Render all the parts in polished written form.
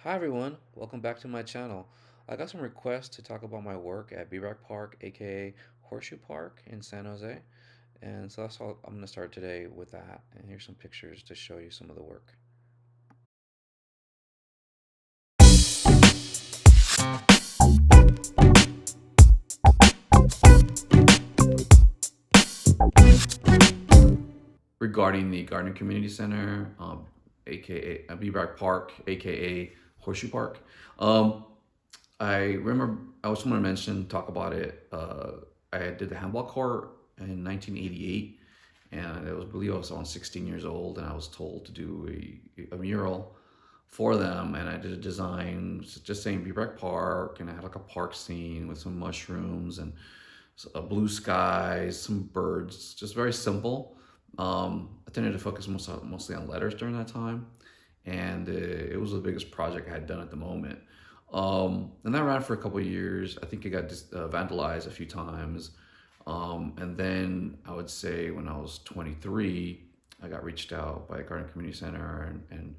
Hi everyone, welcome back to my channel. I got some requests to talk about my work at Brack Park, aka Horseshoe Park in San Jose. And so that's all I'm gonna start today with that. And here's some pictures to show you some of the work. Regarding the Gardner Community Center, aka Brack Park, aka Horseshoe Park. Um, I remember I was going to talk about it. I did the handball court in 1988, and I believe I was around 16 years old, and I was told to do a mural for them, and I did a design just saying Brack Park, and I had like a park scene with some mushrooms and blue skies, some birds, just very simple. I tended to focus mostly on letters during that time, and it was the biggest project I had done at the moment. And that ran for a couple of years. I think it got vandalized a few times. And then I would say when I was 23, I got reached out by Garden Community Center and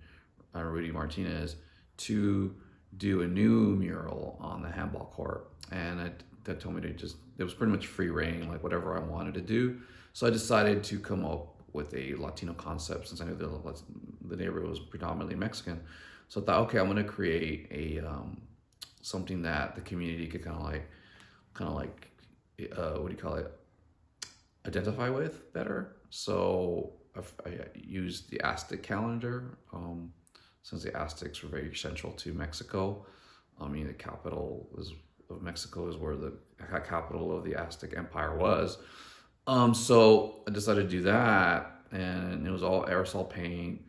Rudy Martinez to do a new mural on the handball court. And that told me to just, it was pretty much free reign, like whatever I wanted to do. So I decided to come up with a Latino concept since I knew the neighborhood was predominantly Mexican. So I thought, okay, I'm going to create a something that the community could kind of like, what do you call it? Identify with better. So I used the Aztec calendar, since the Aztecs were very central to Mexico. I mean, the capital of Mexico is where the capital of the Aztec Empire was. So I decided to do that, and it was all aerosol paint.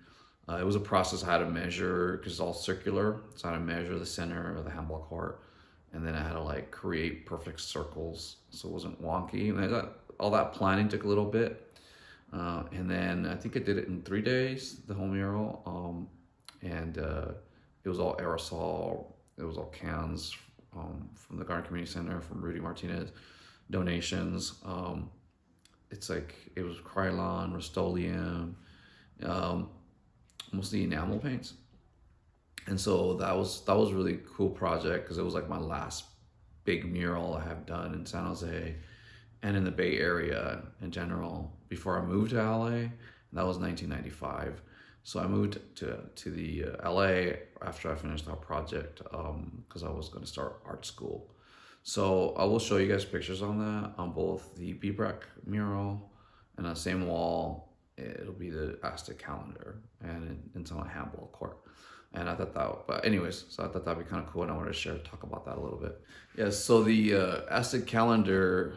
It was a process I had to measure because it's all circular. So I had to measure the center of the handball court, and then I had to like create perfect circles so it wasn't wonky. And I got all that planning took a little bit, and then I think I did it in 3 days, the whole mural. And it was all aerosol. It was all cans from the Garden Community Center, from Rudy Martinez, donations. It's like it was Krylon, Rust-Oleum, um, mostly enamel paints. And so that was a really cool project because it was like my last big mural I have done in San Jose and in the Bay Area in general before I moved to LA. And that was 1995. So I moved to the LA after I finished that project because I was going to start art school. So I will show you guys pictures on that on both the Bbrack mural and on the same wall. It'll be the Aztec calendar and it's on a handball court. And I thought that, but anyways, so I thought that'd be kind of cool, and I wanted to talk about that a little bit. Yeah, so the Aztec calendar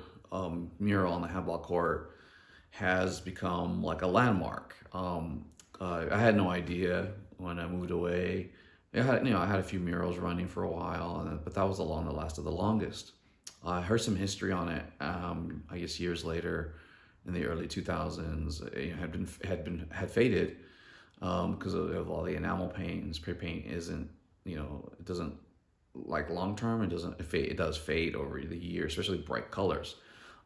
mural on the handball court has become like a landmark. I had no idea when I moved away. I had a few murals running for a while, but that was the one that lasted the longest. I heard some history on it. I guess years later, in the early 2000s, it had faded because of all the enamel paint and spray paint isn't, it doesn't like long term. It doesn't fade. It does fade over the year, especially bright colors.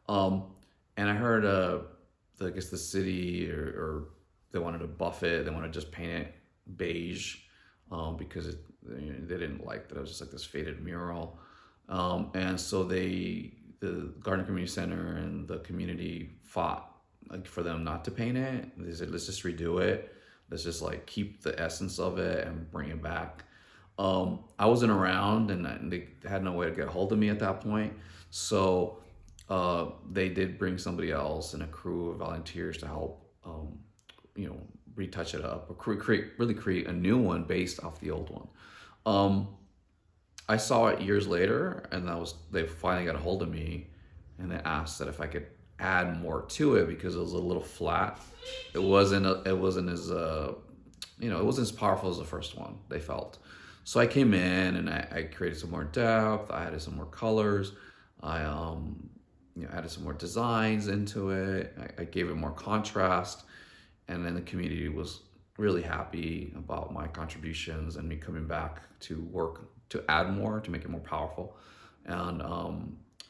Um, and I heard, I guess the city or they wanted to buff it. They wanted to just paint it beige because they didn't like that it was just like this faded mural. And so the Garden Community Center and the community fought like for them not to paint it. They said, let's just redo it. Let's just like keep the essence of it and bring it back. I wasn't around, and they had no way to get a hold of me at that point. So they did bring somebody else and a crew of volunteers to help, retouch it up or create a new one based off the old one. Um, I saw it years later, and they finally got a hold of me, and they asked that if I could add more to it because it was a little flat. It wasn't as it wasn't as powerful as the first one, they felt. So I came in and I created some more depth. I added some more colors. I added some more designs into it. I gave it more contrast, and then the community was really happy about my contributions and me coming back to work to add more to make it more powerful. And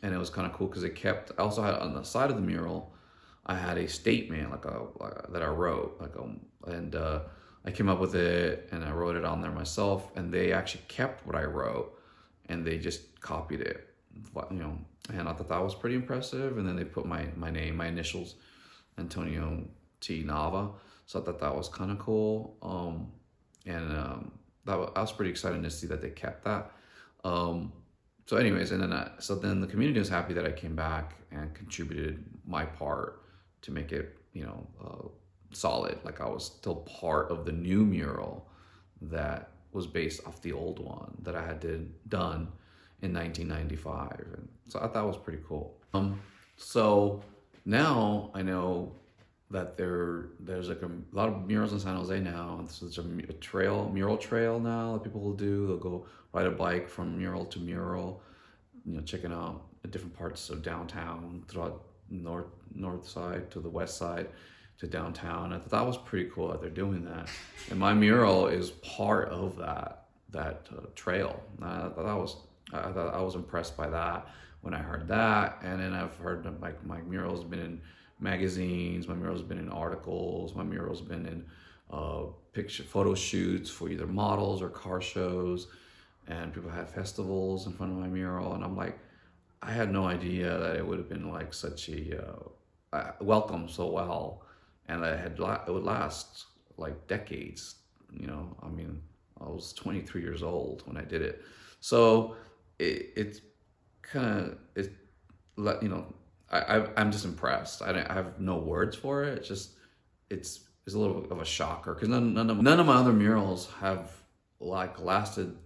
it was kind of cool because it kept. I also had on the side of the mural, I had a statement that I wrote and I came up with it and I wrote it on there myself, and they actually kept what I wrote and they just copied it, you know, and I thought that was pretty impressive. And then they put my name, my initials, Antonio T. Nava. So I thought that was kind of cool. I was pretty excited to see that they kept that. So anyways, and then so then the community was happy that I came back and contributed my part to make it, you know, solid. Like I was still part of the new mural that was based off the old one that I had done in 1995, and so I thought that was pretty cool. So now I know that there's like a lot of murals in San Jose now. And so there's a mural trail now that people will do. They'll go ride a bike from mural to mural, you know, checking out the different parts of downtown throughout north side to the west side to downtown. I thought that was pretty cool that they're doing that, and my mural is part of that trail. I thought I was impressed by that when I heard that, and then I've heard that my mural's been in magazines, my mural's been in articles, my mural's been in photo shoots for either models or car shows, and people had festivals in front of my mural, and I'm like, I had no idea that it would have been like such a welcome so well, and that it would last like decades. You know, I mean, I was 23 years old when I did it, so it's kind of you know, I'm just impressed. I have no words for it. It's just it's a little bit of a shocker because none of my other murals have like lasted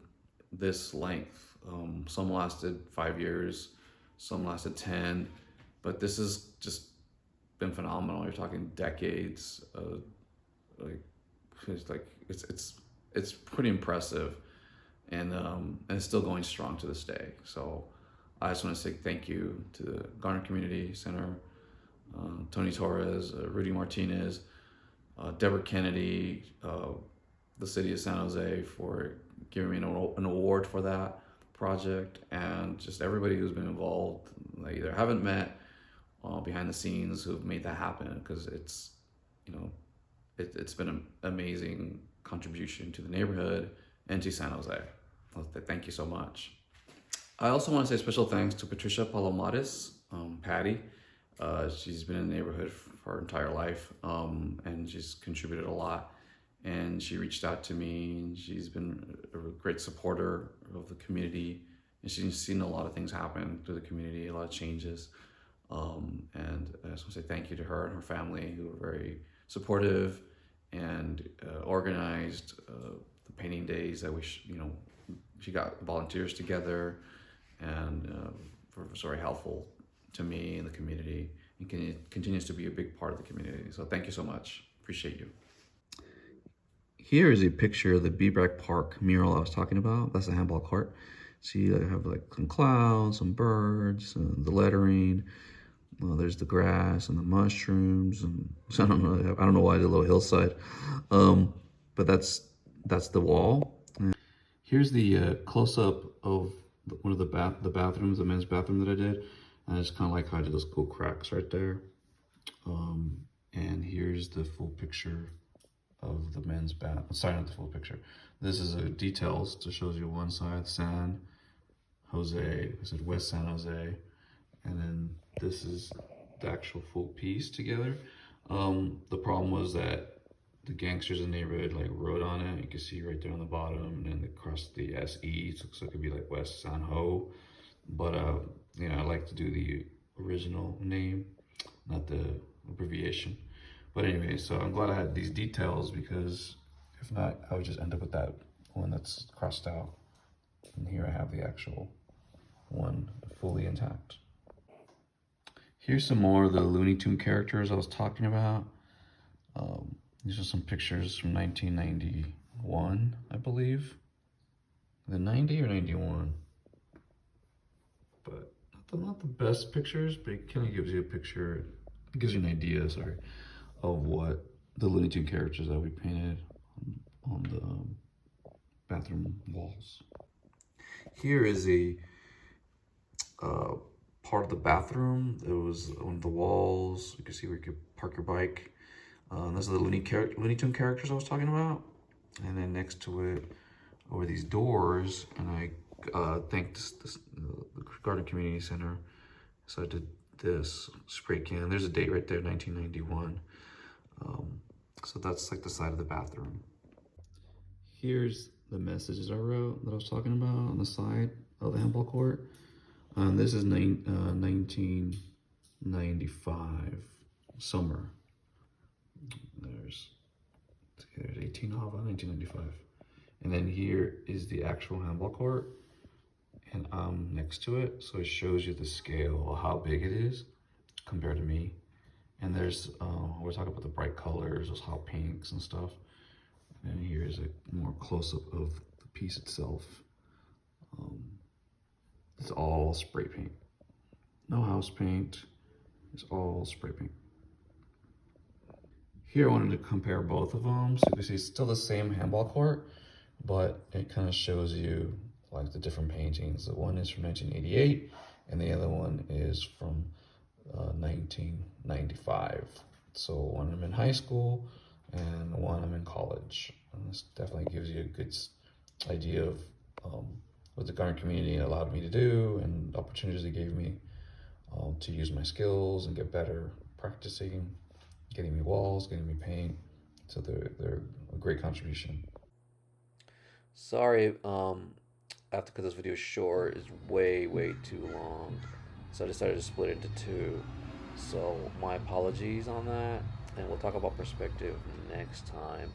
this length. Some lasted 5 years, some lasted 10, but this has just been phenomenal. You're talking decades. It's pretty impressive, and it's still going strong to this day. So I just want to say thank you to the Garner Community Center, Tony Torres, Rudy Martinez, Deborah Kennedy, the city of San Jose for giving me an award for that project, and just everybody who's been involved. I either haven't met behind the scenes who've made that happen, because it's, you know, it's been an amazing contribution to the neighborhood and to San Jose. Thank you so much. I also want to say special thanks to Patricia Palomares, Patty. She's been in the neighborhood for her entire life, and she's contributed a lot. And she reached out to me, and she's been a great supporter of the community. And she's seen a lot of things happen through the community, a lot of changes. And I just want to say thank you to her and her family, who were very supportive and organized the painting days that she got volunteers together, and was very helpful to me and the community, and continues to be a big part of the community. So thank you so much. Appreciate you. Here is a picture of the Brack Park mural I was talking about. That's the handball court. See, I have like some clouds, some birds, the lettering. There's the grass and the mushrooms, and so I don't know why the little hillside, but that's the wall. Here's the close-up of one of the bathrooms, the men's bathroom that I did. And I just kind of like how I did those cool cracks right there. And here's the full picture of the men's bath. Sorry, not the full picture. This is details to shows you one side, San Jose. I said West San Jose, and then this is the actual full piece together. The problem was that the gangsters in the neighborhood like wrote on it. You can see right there on the bottom, and then they crossed the SE, so it could be like West San Ho. But you know, I like to do the original name, not the abbreviation. But anyway, so I'm glad I had these details, because if not, I would just end up with that one that's crossed out. And here I have the actual one fully intact. Here's some more of the Looney Tune characters I was talking about. These are some pictures from 1991, I believe. The 90 or 91? But not the best pictures, but it kind of gives you a picture. It gives you an idea, sorry, of what the Looney Tune characters that we painted on the bathroom walls. Here is a part of the bathroom. It was on the walls. You can see where you could park your bike. Those are the Looney Tune characters I was talking about. And then next to it, over these doors, and I thank the Garden Community Center. So I did this spray can. There's a date right there, 1991. So that's like the side of the bathroom. Here's the messages I wrote that I was talking about on the side of the handball court. This is 1995 summer. There's 18 of 1995. And then here is the actual handball court, and I'm next to it, so it shows you the scale of how big it is compared to me. And there's we're talking about the bright colors, those hot pinks and stuff. And here's a more close-up of the piece itself. It's all spray paint, no house paint. It's all spray paint. Here I wanted to compare both of them. So you can see it's still the same handball court, but it kind of shows you like the different paintings. The one is from 1988 and the other one is from 1995. So one I'm in high school and one I'm in college. And this definitely gives you a good idea of what the garden community allowed me to do and opportunities they gave me to use my skills and get better practicing, getting me walls, getting me paint. So they're a great contribution. Sorry, I have to cut this video short. It's way too long. So I decided to split it into two. So my apologies on that. And we'll talk about perspective next time.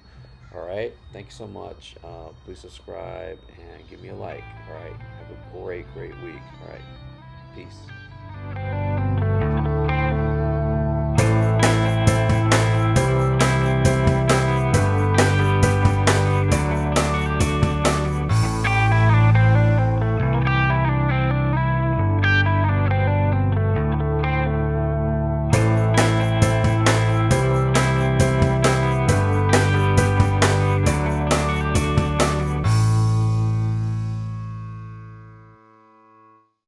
All right. Thank you so much. Please subscribe and give me a like. All right. Have a great week. All right. Peace.